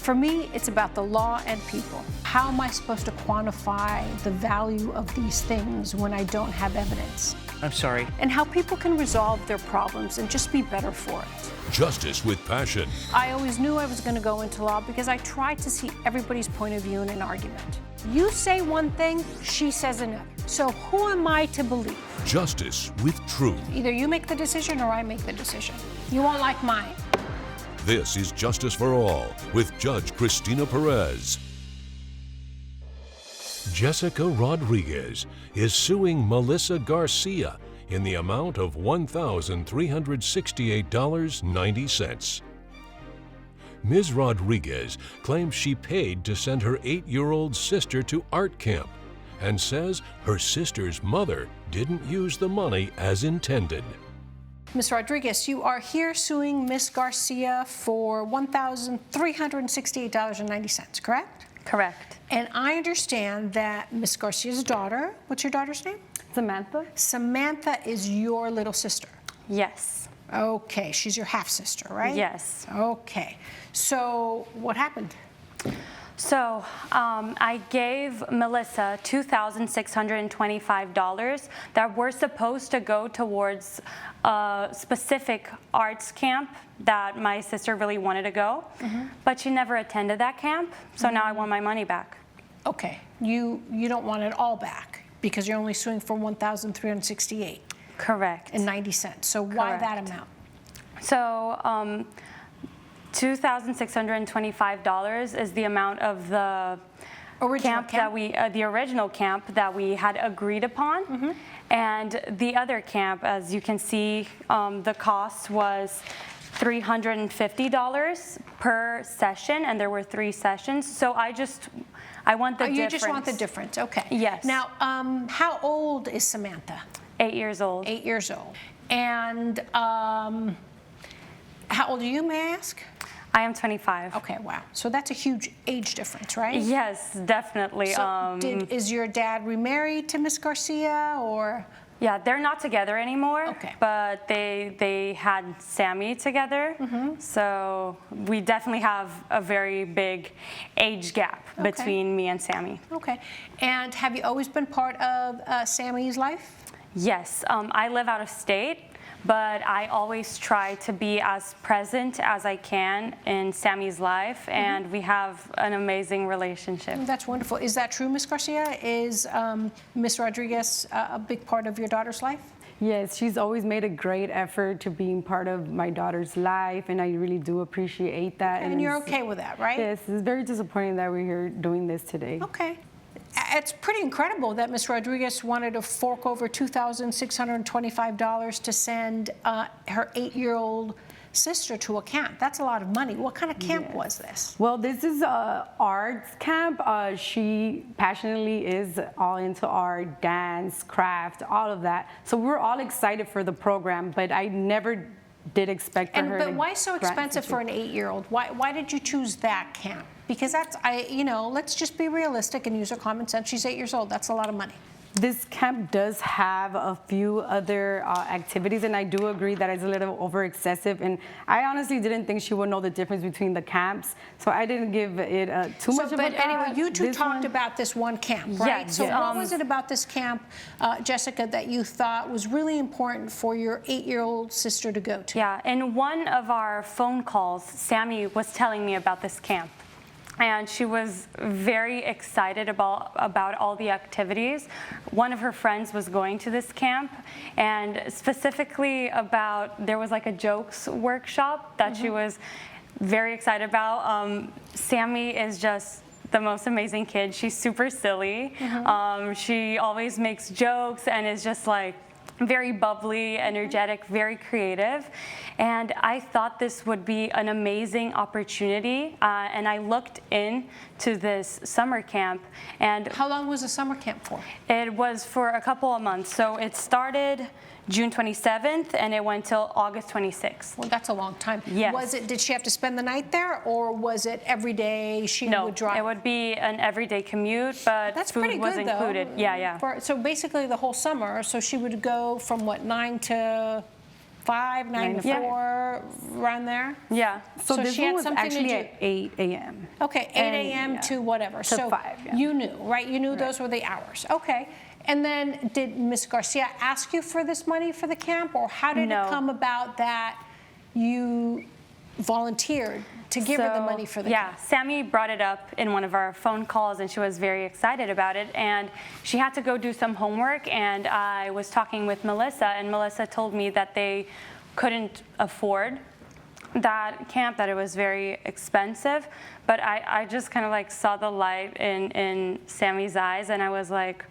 For me, it's about the law and people. How am I supposed to quantify the value of these things when I don't have evidence? I'm sorry. And how people can resolve their problems and just be better for it. Justice with passion. I always knew I was going to go into law because I tried to see everybody's point of view in an argument. You say one thing, she says another. So who am I to believe? Justice with truth. Either you make the decision or I make the decision. You won't like mine. This is Justice for All with Judge Cristina Perez. Jessica Rodriguez is suing Melissa Garcia in the amount of $1,368.90. Ms. Rodriguez claims she paid to send her 8-year-old sister to art camp and says her sister's mother didn't use the money as intended. Ms. Rodriguez, you are here suing Ms. Garcia for $1,368.90, correct? Correct. And I understand that Ms. Garcia's daughter, what's your daughter's name? Samantha? Samantha is your little sister. Yes. Okay, she's your half-sister, right? Yes. Okay, so what happened? So I gave Melissa $2,625 that were supposed to go towards a specific arts camp that my sister really wanted to go, but she never attended that camp, so now I want my money back. Okay, you don't want it all back because you're only suing for $1,368. Correct. And 90 cents. So why that amount? So $2,625 is the amount of the the original camp that we had agreed upon, and the other camp, as you can see, the cost was $350 per session, and there were 3 sessions. So I want the difference. You just want the difference, okay. Yes. Now, how old is Samantha? 8 years old. 8 years old. And how old are you, may I ask? I am 25. Okay, wow. So that's a huge age difference, right? Yes, definitely. So is your dad remarried to Miss Garcia, or? Yeah, they're not together anymore. Okay. But they had Sammy together. So we definitely have a very big age gap between me and Sammy. Okay. And have you always been part of Sammy's life? Yes. I live out of state, but I always try to be as present as I can in Sammy's life, and we have an amazing relationship. That's wonderful. Is that true, Ms. Garcia? Is Ms. Rodriguez a big part of your daughter's life? Yes, she's always made a great effort to being part of my daughter's life, and I really do appreciate that. And you're okay with that, right? Yes, it's very disappointing that we're here doing this today. Okay. It's pretty incredible that Ms. Rodriguez wanted to fork over $2,625 to send her 8-year-old sister to a camp. That's a lot of money. What kind of camp was this? Well, this is an arts camp. She passionately is all into art, dance, craft, all of that. So we're all excited for the program, but I never did expect for her But why so expensive for an 8-year-old? Why did you choose that camp? Because that's, let's just be realistic and use our common sense. She's 8 years old. That's a lot of money. This camp does have a few other activities, and I do agree that it's a little over excessive. And I honestly didn't think she would know the difference between the camps, so I didn't give it too much of a thought. But anyway, you two talked about this one camp, right? Yes. So what was it about this camp, Jessica, that you thought was really important for your 8-year-old sister to go to? Yeah, in one of our phone calls, Sammy was telling me about this camp. And she was very excited about all the activities. One of her friends was going to this camp, and specifically there was like a jokes workshop that she was very excited about. Sammy is just the most amazing kid. She's super silly. She always makes jokes and is just like very bubbly, energetic, very creative. And I thought this would be an amazing opportunity. And I looked into this summer camp. And how long was the summer camp for? It was for a couple of months. So it started June 27th, and it went till August 26th. Well, that's a long time. Yes. Did she have to spend the night there, or was it every day she would drive? No, it would be an everyday commute, but that's food pretty was good, included. Though. Yeah. So basically the whole summer, so she would go from what, 9 to 5, 9 to 4, around there? Yeah. So this she one had was something to actually do. at 8 a.m. Okay, 8 a.m. to whatever. So 5, yeah. you knew, right? You knew those were the hours. Okay. And then did Ms. Garcia ask you for this money for the camp, or how did No. it come about that you volunteered to give her the money for the camp? Yeah, Sammy brought it up in one of our phone calls, and she was very excited about it. And she had to go do some homework, and I was talking with Melissa, and Melissa told me that they couldn't afford that camp, that it was very expensive. But I just kind of like saw the light in Sammy's eyes, and I was like,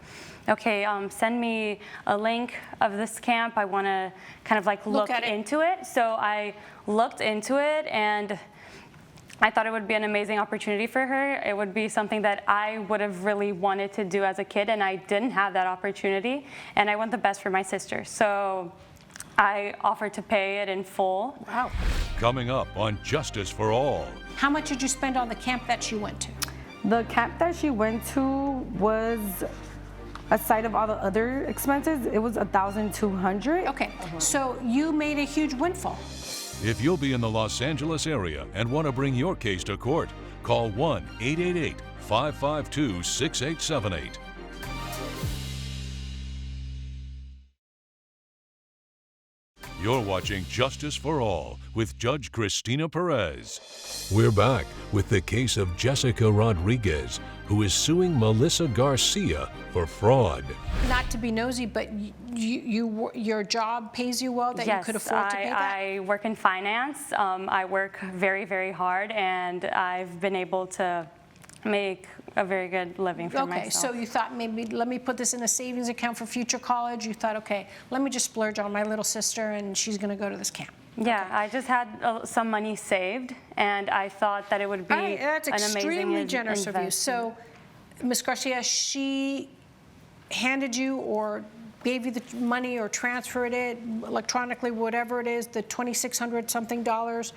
okay, send me a link of this camp. I want to kind of like look into it. So I looked into it, and I thought it would be an amazing opportunity for her. It would be something that I would have really wanted to do as a kid, and I didn't have that opportunity. And I want the best for my sister. So I offered to pay it in full. Wow. Coming up on Justice for All. How much did you spend on the camp that she went to? The camp that she went to was, aside of all the other expenses, it was $1,200. Okay, so you made a huge windfall. If you'll be in the Los Angeles area and want to bring your case to court, call 1-888-552-6878. You're watching Justice for All with Judge Cristina Perez. We're back with the case of Jessica Rodriguez, who is suing Melissa Garcia for fraud. Not to be nosy, but your job pays you well, that you could afford to pay that? I work in finance. I work very, very hard, and I've been able to make a very good living for myself. Okay, so you thought maybe let me put this in a savings account for future college. You thought, okay, let me just splurge on my little sister, and she's going to go to this camp. Yeah, Okay. I just had some money saved, and I thought that it would be That's an amazing extremely generous of you. investment. So, Ms. Garcia, she handed you or gave you the money or transferred it electronically, whatever it is, the $2,600 something dollars,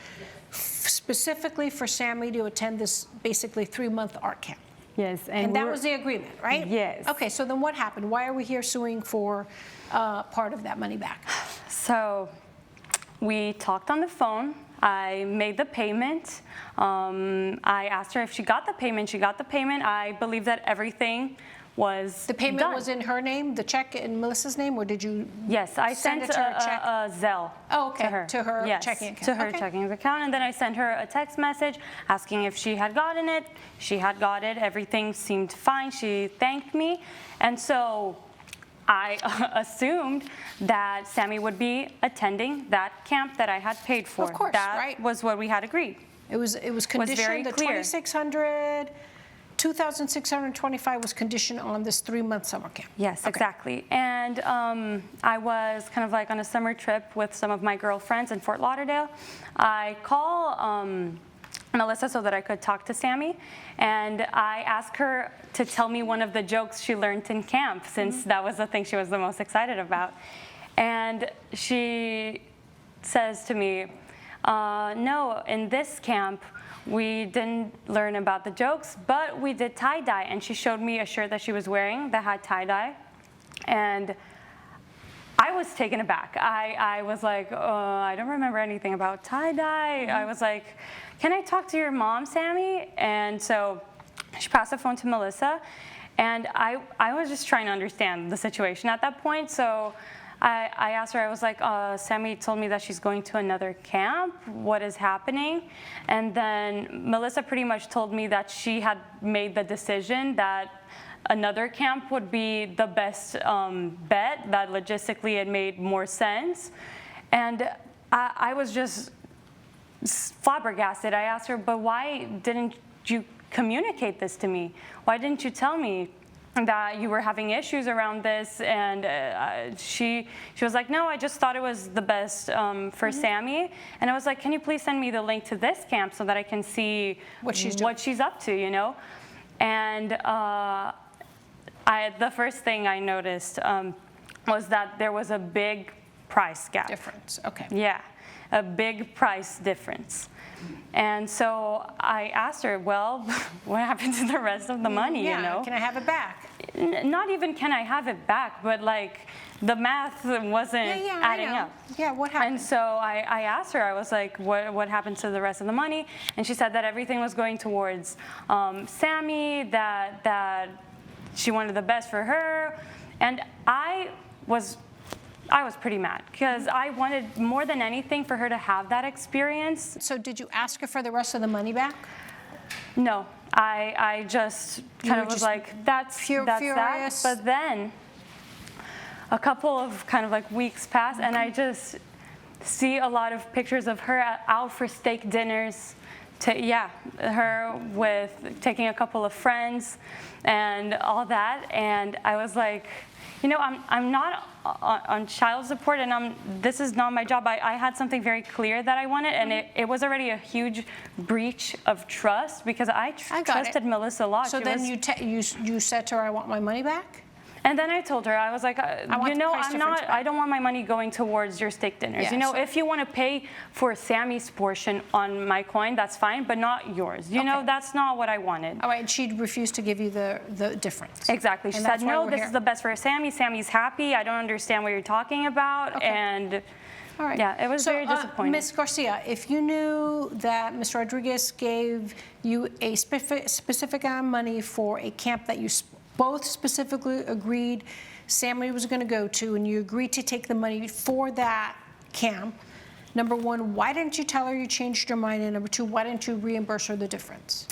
specifically for Sammy to attend this basically 3-month art camp. Yes. And that was the agreement, right? Yes. Okay, so then what happened? Why are we here suing for part of that money back? So we talked on the phone. I made the payment. I asked her if she got the payment. She got the payment. I believe that everything was The payment done. was in her name, the check in Melissa's name, or did you? Yes, I send sent it to her check? a Zelle Okay, to her. Yes, checking account. to her Okay. checking account, and then I sent her a text message asking if she had gotten it. She had got it. Everything seemed fine. She thanked me, and so I assumed that Sammy would be attending that camp that I had paid for. Of course, that right. was what we had agreed. It was conditioned, very the clear. $2,625 was conditioned on this 3-month summer camp. Yes, Okay. exactly. And I was kind of like on a summer trip with some of my girlfriends in Fort Lauderdale. I call Melissa so that I could talk to Sammy, and I asked her to tell me one of the jokes she learned in camp, since that was the thing she was the most excited about. And she says to me, no, in this camp, we didn't learn about the jokes, but we did tie-dye. And she showed me a shirt that she was wearing that had tie-dye. And I was taken aback. I was like, I don't remember anything about tie-dye. I was like, can I talk to your mom, Sammy? And so she passed the phone to Melissa. And I was just trying to understand the situation at that point. So I asked her, I was like, Sammy told me that she's going to another camp. What is happening? And then Melissa pretty much told me that she had made the decision that another camp would be the best bet, that logistically it made more sense. And I was just flabbergasted. I asked her, but why didn't you communicate this to me? Why didn't you tell me that you were having issues around this? And she was like, no, I just thought it was the best for Sammy. And I was like, can you please send me the link to this camp so that I can see What she's up to, you know? And the first thing I noticed was that there was a big price gap. Difference, okay. Yeah. a big price difference. And so I asked her, well, what happened to the rest of the money, Yeah, you know? can I have it back? Not even can I have it back, but like the math wasn't adding up. Yeah, what happened? And so I asked her, I was like, what happened to the rest of the money? And she said that everything was going towards Sammy, that she wanted the best for her. And I was pretty mad because I wanted more than anything for her to have that experience. So did you ask her for the rest of the money back? No, I just kind were of was just like, that's that. furious? But then a couple of kind of like weeks pass, and I just see a lot of pictures of her out for steak dinners. Her with taking a couple of friends and all that. And I was like, you know, I'm not on child support, and this is not my job. I had something very clear that I wanted, and it was already a huge breach of trust because I trusted Melissa a lot. So then you said to her, I want my money back? And then I told her, I was like, you know, I don't want my money going towards your steak dinners. Yeah, you know, so if you want to pay for Sammy's portion on my coin, that's fine, but not yours. You know, that's not what I wanted. All right, and she refused to give you the difference. Exactly. She said, no, this is the best for Sammy. Sammy's happy. I don't understand what you're talking about. Okay. And all right. yeah, it was very disappointing. Ms. Garcia, if you knew that Ms. Rodriguez gave you a specific amount of money for a camp that you both specifically agreed Sammy was going to go to, and you agreed to take the money for that camp, number one, why didn't you tell her you changed your mind? And number two, why didn't you reimburse her the difference?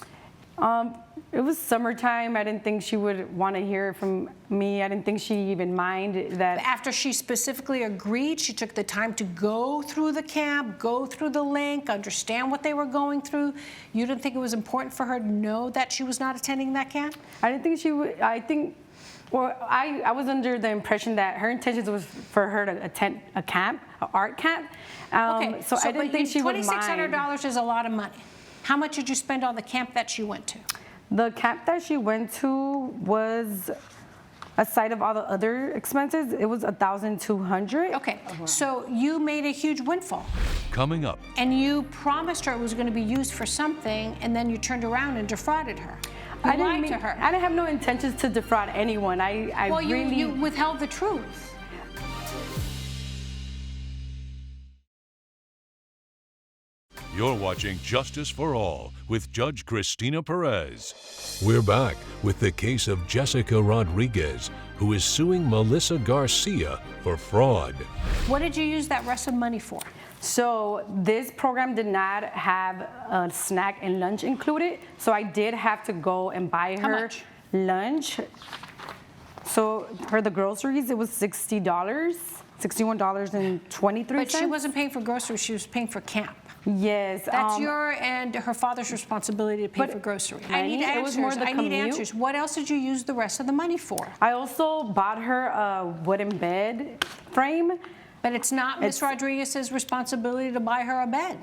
It was summertime. I didn't think she would want to hear it from me. I didn't think she even mind that. After she specifically agreed, she took the time to go through the camp, go through the link, understand what they were going through. You didn't think it was important for her to know that she was not attending that camp? I didn't think she would. I was under the impression that her intentions was for her to attend a camp, an art camp. Okay, so I didn't think she would mind. $2,600 is a lot of money. How much did you spend on the camp that she went to? The camp that she went to was, aside of all the other expenses, it was $1,200. Okay, so you made a huge windfall. Coming up. And you promised her it was going to be used for something, and then you turned around and defrauded her. You lied to her. I didn't have no intentions to defraud anyone. Well, you withheld the truth. You're watching Justice for All with Judge Cristina Perez. We're back with the case of Jessica Rodriguez, who is suing Melissa Garcia for fraud. What did you use that rest of money for? So this program did not have a snack and lunch included, so I did have to go and buy her lunch. So for the groceries, it was $60, $61.23. But she wasn't paying for groceries, she was paying for camp. Yes. That's your and her father's responsibility to pay for groceries. I need answers. It was more the I need answers. What else did you use the rest of the money for? I also bought her a wooden bed frame. But it's not Ms. Rodriguez's responsibility to buy her a bed.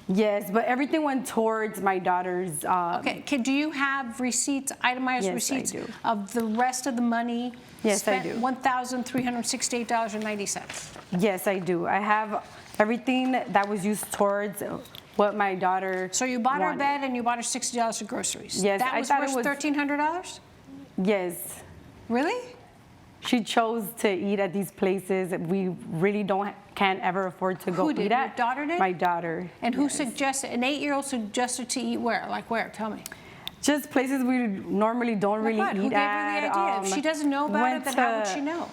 Yes, but everything went towards my daughter's. Okay, do you have receipts, itemized receipts of the rest of the money? Yes, I do. $1,368.90. Yes, I do. I have everything that was used towards what my daughter. So you bought her a bed and you bought her $60 of groceries. Yes, that was worth $1,300? Yes. Really? She chose to eat at these places that we really can't ever afford to go eat at. Your daughter did? My daughter. And who suggested? An 8-year-old suggested to eat where? Like where? Tell me. Just places we normally don't really eat at. Who gave her the idea? If she doesn't know about it, then how would she know?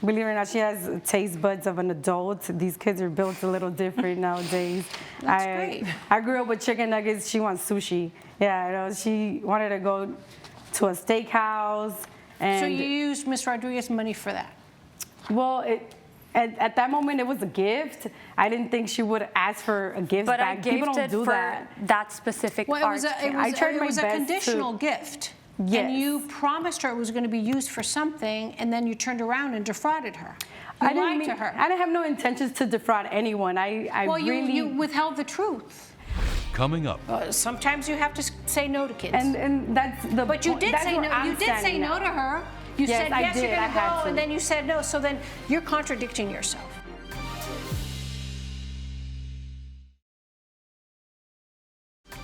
Believe it or not, she has taste buds of an adult. These kids are built a little different nowadays. That's great. I grew up with chicken nuggets. She wants sushi. Yeah, you know, she wanted to go to a steakhouse. And so you used Ms. Rodriguez's money for that? Well, at that moment, it was a gift. I didn't think she would ask for a gift but back. I gifted People don't do for that specific art. It was a conditional gift. Yes. And you promised her it was going to be used for something, and then you turned around and defrauded her. You lied to her. I didn't have no intentions to defraud anyone. You withheld the truth. Coming up. Sometimes you have to say no to kids. And that's the. But you did say no. You did say no to her. You said yes, you're going to go, and then you said no. So then you're contradicting yourself.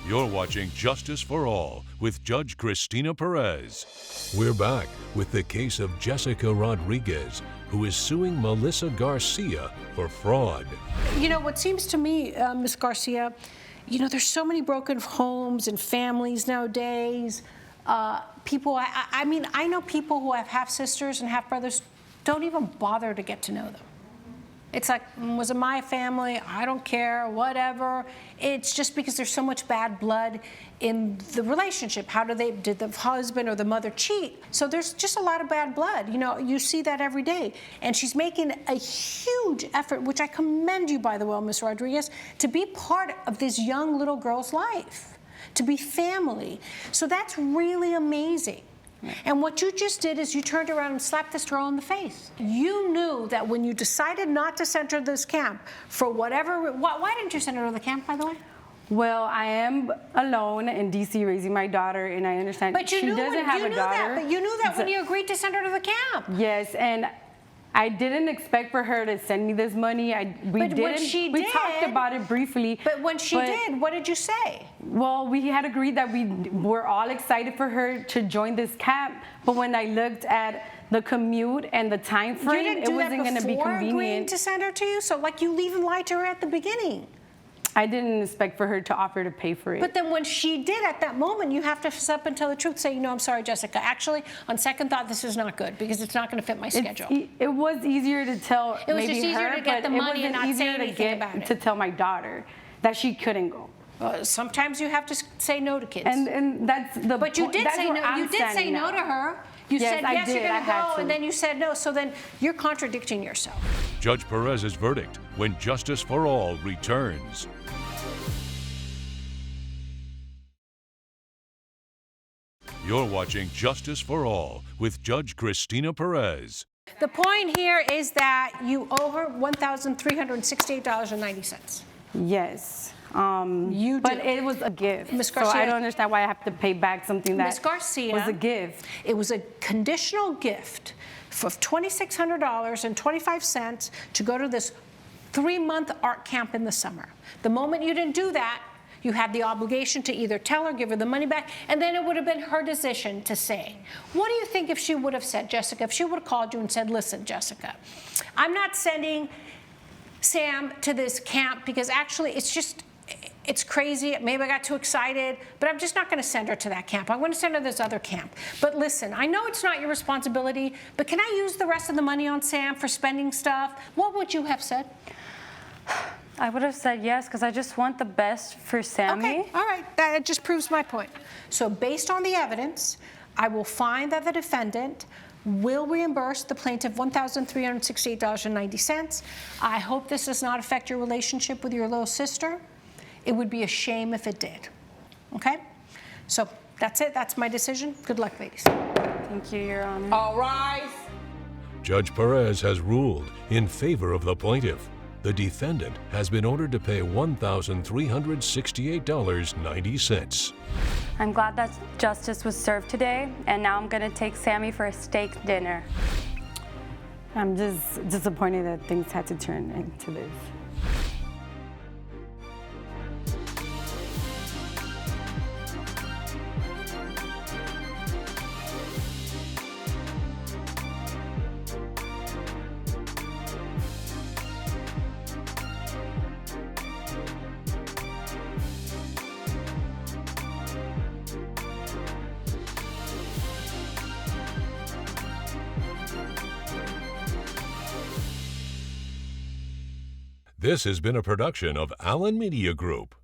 You're watching Justice for All with Judge Cristina Perez. We're back with the case of Jessica Rodriguez, who is suing Melissa Garcia for fraud. You know, what seems to me, Ms. Garcia, you know, there's so many broken homes and families nowadays. People, I mean, I know people who have half-sisters and half-brothers don't even bother to get to know them. It's like, was it my family? I don't care, whatever. It's just because there's so much bad blood in the relationship. Did the husband or the mother cheat? So there's just a lot of bad blood. You know, you see that every day. And she's making a huge effort, which I commend you, by the way, Ms. Rodriguez, to be part of this young little girl's life, to be family. So that's really amazing. And what you just did is you turned around and slapped this girl in the face. You knew that when you decided not to send her to this camp, for whatever, why didn't you send her to the camp, by the way? Well, I am alone in D.C. raising my daughter, and I understand But you she knew doesn't have a daughter. But you knew that when you agreed to send her to the camp. Yes, and I didn't expect for her to send me this money. We talked about it briefly. But when she did, what did you say? Well, we had agreed that we were all excited for her to join this camp. But when I looked at the commute and the time frame, it wasn't going to be convenient. Agreeing to send her to you? So like you even lied to her at the beginning. I didn't expect for her to offer to pay for it. But then when she did at that moment, you have to step and tell the truth. Say, you know, I'm sorry, Jessica. Actually, on second thought, this is not good because it's not going to fit my schedule. It was easier to tell it was maybe just easier her, to get but the money it and wasn't not say easier anything about it. to tell my daughter that she couldn't go. Sometimes you have to say no to kids. And that's the But you did say no. You did say no to her. You said yes, you're going to go, and then you said no. So then you're contradicting yourself. Judge Perez's verdict when Justice for All returns. You're watching Justice for All with Judge Cristina Perez. The point here is that you owe her $1,368.90. Yes. You do. But it was a gift. Ms. Garcia, so I don't understand why I have to pay back something that Ms. Garcia, was a gift. It was a conditional gift for $2,600.25 to go to this 3-month art camp in the summer. The moment you didn't do that, you had the obligation to either tell her, give her the money back, and then it would have been her decision to say. What do you think if she would have said, Jessica, if she would have called you and said, listen, Jessica, I'm not sending Sam to this camp because actually it's crazy. Maybe I got too excited, but I'm just not going to send her to that camp. I'm going to send her to this other camp. But listen, I know it's not your responsibility, but can I use the rest of the money on Sam for spending stuff? What would you have said? I would have said yes, because I just want the best for Sammy. Okay, all right, that just proves my point. So based on the evidence, I will find that the defendant will reimburse the plaintiff $1,368.90. I hope this does not affect your relationship with your little sister. It would be a shame if it did, okay? So that's it, that's my decision. Good luck, ladies. Thank you, Your Honor. All rise. Judge Perez has ruled in favor of the plaintiff. The defendant has been ordered to pay $1,368.90. I'm glad that justice was served today, and now I'm going to take Sammy for a steak dinner. I'm just disappointed that things had to turn into this. This has been a production of Allen Media Group.